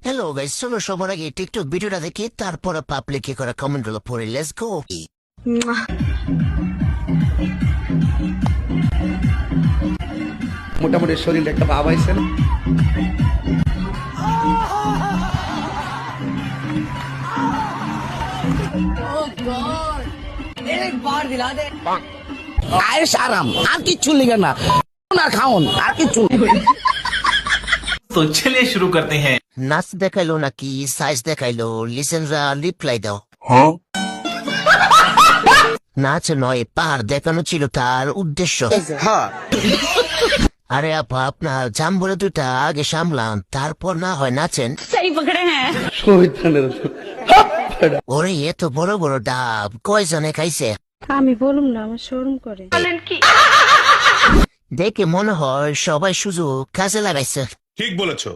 Hello guys, চলো সবার আগে টিকটক ভিডিওটা দেখি, তারপরে পাবলিকে করা কমেন্ট গুলো পড়ি। Let's go. মোটামুটি শরীরে একটা ভাব আইছে না? আয়েশ আরাম আর কিচ্ছু লিখে না আর খাওন আর কিচ্ছু तो चलिए शुरू करते हैं। নাচ দেখাইলো নাকি সাইজ দেখাইলো? লিসেনরা রিপ্লাই দাও। নাচ নয়, পার দেখানো ছিল তার উদ্দেশ্য। আরে আপা, আপনার জাম বলে দুটা আগে সামলান, তারপর না হয় নাচেন। ওরে এত বড় বড় ডাব কয়জনে খাইছে? আমি বলুম না, আমার শরম করে। দেখে মনে হয় সবাই সুযোগ কাজে লাগাইছে। ঠিক বলেছো।